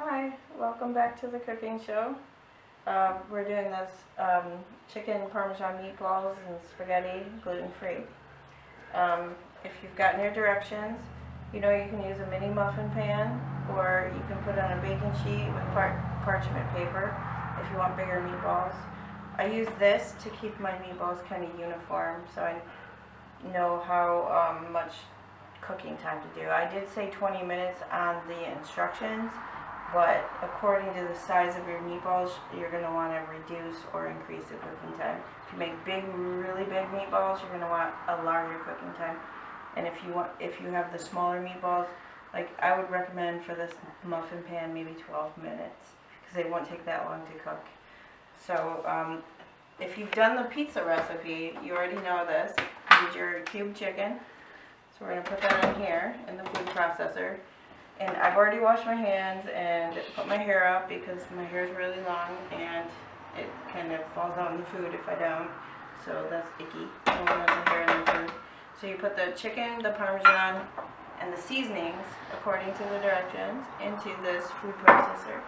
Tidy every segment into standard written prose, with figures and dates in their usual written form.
Hi, welcome back to the cooking show. We're doing this chicken parmesan meatballs and spaghetti gluten-free. If you've gotten your directions, you know you can use a mini muffin pan or you can put it on a baking sheet with parchment paper if you want bigger meatballs. I use this to keep my meatballs kind of uniform so I know how much cooking time to do. I did say 20 minutes on the instructions, but according to the size of your meatballs, you're going to want to reduce or increase the cooking time. If you make really big meatballs, you're going to want a larger cooking time. And if you have the smaller meatballs, like I would recommend for this muffin pan, maybe 12 minutes, because they won't take that long to cook. So if you've done the pizza recipe, you already know this. You need your cube chicken. So we're going to put that in here in the food processor. And I've already washed my hands and put my hair up because my hair is really long and it kind of falls out in the food if I don't. So that's icky. No one wants the hair in the food. So you put the chicken, the parmesan, and the seasonings, according to the directions, into this food processor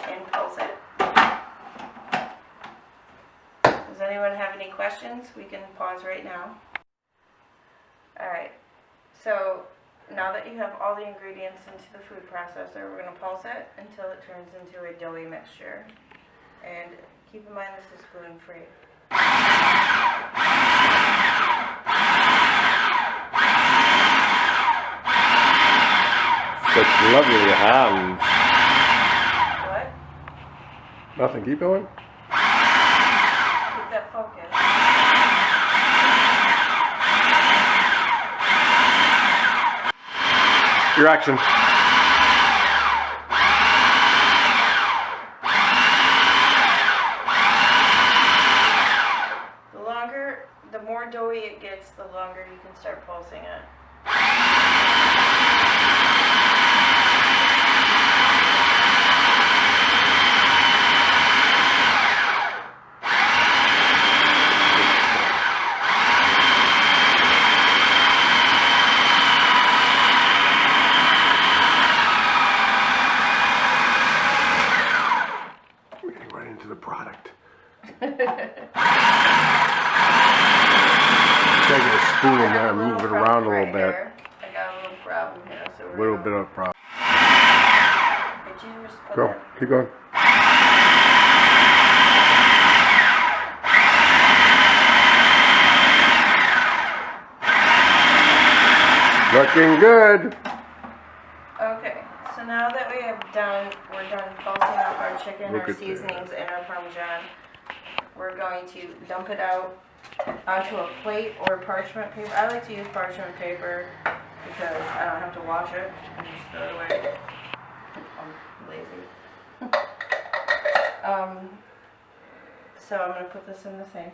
and pulse it. Does anyone have any questions? We can pause right now. Alright, so now that you have all the ingredients into the food processor, we're going to pulse it until it turns into a doughy mixture. And keep in mind this is gluten-free. Such lovely hands. What? Nothing, keep going. Keep that focus. Your action. The more doughy it gets, the longer you can start pulsing it. We're getting right into the product. Take a spoon in there and move it around a little bit. I got a little problem here. So A little bit of a problem. Did you just put Go, that? keep going. Looking good. Okay, so now that we're done pulsing up our chicken, Look our at seasonings, and our parmesan, we're going to dump it out onto a plate or parchment paper. I like to use parchment paper because I don't have to wash it and just throw it away. I'm lazy. So I'm going to put this in the sink.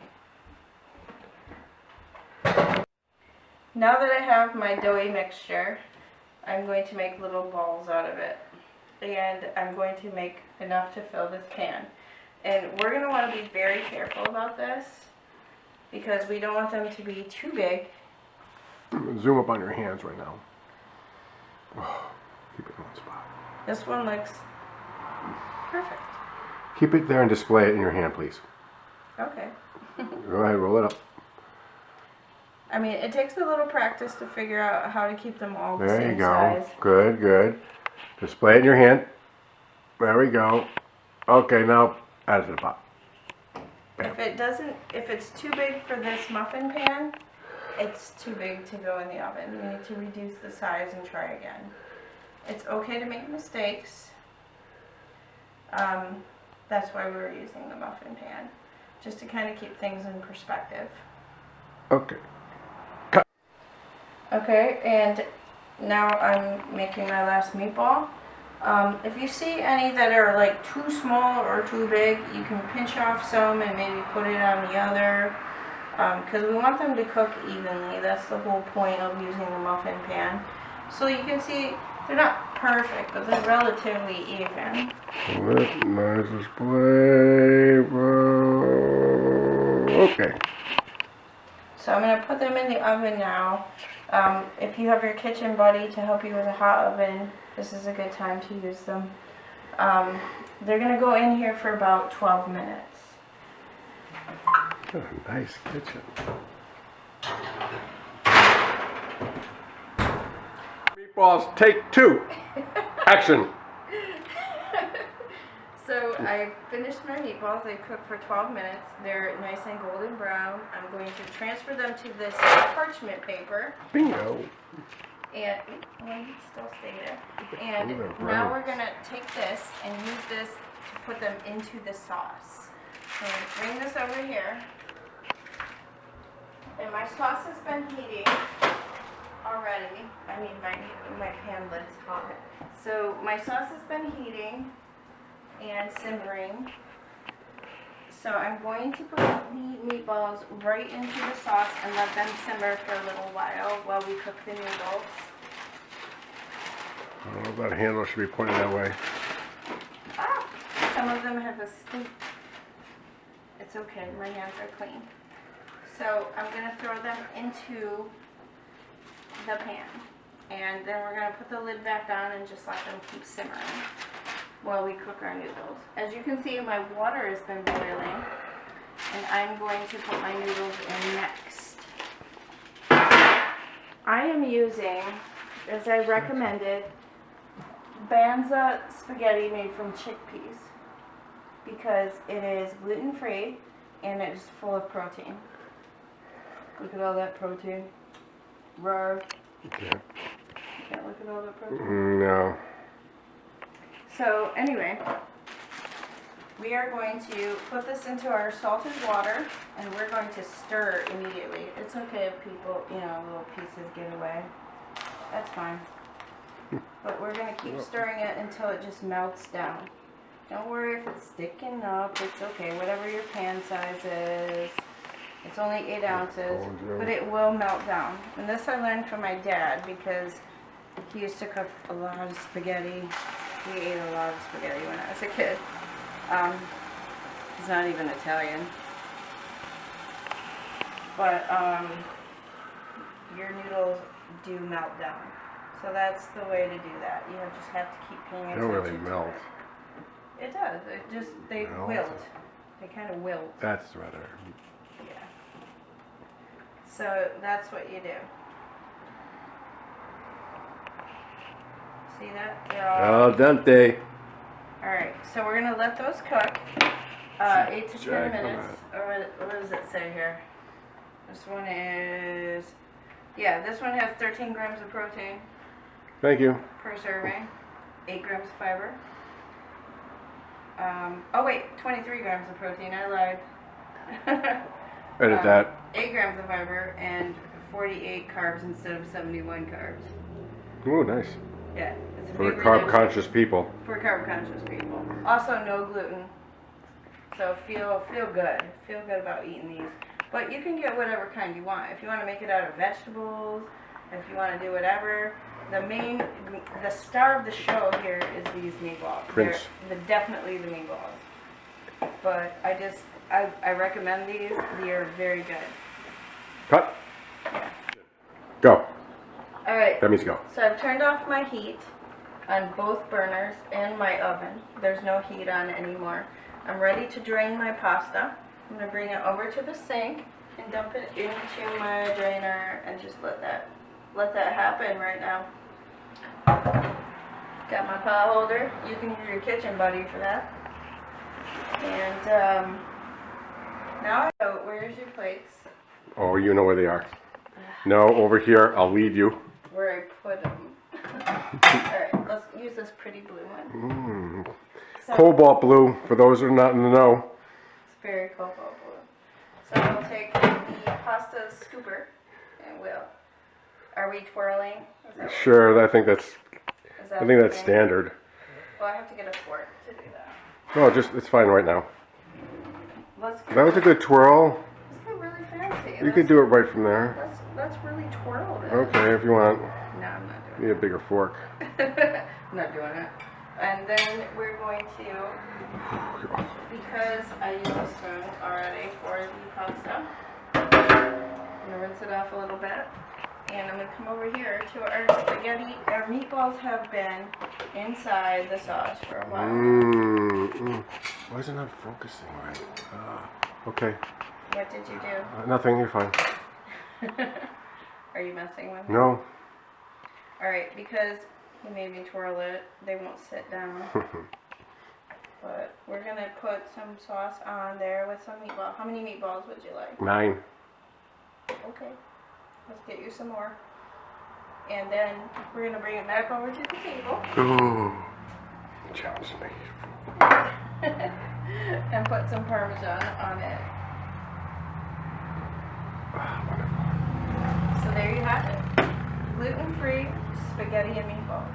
Now that I have my doughy mixture, I'm going to make little balls out of it. And I'm going to make enough to fill this pan. And we're going to want to be very careful about this because we don't want them to be too big. Zoom up on your hands right now. Oh, keep it in one spot. This one looks perfect. Keep it there and display it in your hand, please. Okay. Go ahead, roll it up. I mean, it takes a little practice to figure out how to keep them all the There you same go. size. Good, good. Display it in your hand. There we go. Okay, now add it to the pot. Bam. If it's too big for this muffin pan, it's too big to go in the oven. You need to reduce the size and try again. It's okay to make mistakes. That's why we were using the muffin pan, just to kind of keep things in perspective. Okay. Okay, and now I'm making my last meatball. If you see any that are like too small or too big, you can pinch off some and maybe put it on the other, because we want them to cook evenly. That's the whole point of using the muffin pan. So you can see they're not perfect, but they're relatively even. Nice display. Okay. So I'm going to put them in the oven now. If you have your kitchen buddy to help you with a hot oven, this is a good time to use them. They're gonna go in here for about 12 minutes. Oh, nice kitchen. Meatballs, take 2. Action. So I finished my meatballs. They cooked for 12 minutes. They're nice and golden brown. I'm going to transfer them to this parchment paper. Bingo. And still stay there. And now we're gonna take this and use this to put them into the sauce. So I'm gonna bring this over here. And my sauce has been heating already. I mean, my pan lid's hot. So my sauce has been heating and simmering. So I'm going to put the meatballs right into the sauce and let them simmer for a little while we cook the noodles. I don't know, that handle should be pointed that way. Ah, some of them have a stink. It's okay, my hands are clean. So I'm going to throw them into the pan. And then we're going to put the lid back on and just let them keep simmering while we cook our noodles. As you can see, my water has been boiling, and I'm going to put my noodles in next. I am using, as I recommended, Banza spaghetti made from chickpeas because it is gluten-free and it is full of protein. Look at all that protein. Raw. Yeah. Can't look at all that protein. No. So anyway, we are going to put this into our salted water and we're going to stir immediately. It's okay if people, little pieces get away. That's fine. But we're going to keep stirring it until it just melts down. Don't worry if it's sticking up. It's okay. Whatever your pan size is. It's only 8 ounces, but it will melt down. And this I learned from my dad because he used to cook a lot of spaghetti. We ate a lot of spaghetti when I was a kid. He's not even Italian. But your noodles do melt down. So that's the way to do that. You just have to keep paying They attention. don't really melt. It does. They wilt. They kind of wilt. That's better. Yeah. So that's what you do. See that? They're all... Al dente. Alright, so we're going to let those cook 8 to 10 Jack, minutes. Or what does it say here? This one is... Yeah, this one has 13 grams of protein Thank you. per serving. 8 grams of fiber. Oh wait, 23 grams of protein. I lied. Edit that. 8 grams of fiber and 48 carbs instead of 71 carbs. Ooh, nice. Yeah, it's a For the big carb reduction. conscious people. For carb conscious people. Also no gluten. So feel good. Feel good about eating these. But you can get whatever kind you want. If you want to make it out of vegetables, if you want to do whatever. The star of the show here is these meatballs. Prince. They're definitely the meatballs. But I recommend these. They are very good. Cut. Yeah. Go. Alright. That means go. So I've turned off my heat on both burners and my oven. There's no heat on anymore. I'm ready to drain my pasta. I'm going to bring it over to the sink and dump it into my drainer and just let that happen right now. Got my pot holder. You can use your kitchen buddy for that. And now I know, where's your plates? Oh, you know where they are. No, over here. I'll lead you. Where I put them. Alright, let's use this pretty blue one. So, Cobalt blue, for those who are not in the know. it's very cobalt blue. So we'll take the pasta scooper and are we twirling? Is that Sure, I think that's the thing? standard. Well, I have to get a fork to do that. No, it's fine right now. Let's That was a good twirl. get really fancy. You could do it right from there. Let's really twirl this. Okay, if you want. No, I'm not You doing need a bigger fork. it. I'm not doing it. And then we're going to, because I used a spoon already for the pasta, I'm going to rinse it off a little bit. And I'm going to come over here to our spaghetti. Our meatballs have been inside the sauce for a while. Why is it not focusing right? Okay. What did you do? Nothing, you're fine. Are you messing with me? No. Alright, because you made me twirl it, they won't sit down. But we're going to put some sauce on there with some meatballs. How many meatballs would you like? 9. Okay. Let's get you some more. And then we're going to bring it back over to the table. Ooh. Challenge me. And put some Parmesan on it. Wonderful. So there you have it. Gluten-free spaghetti and meatballs.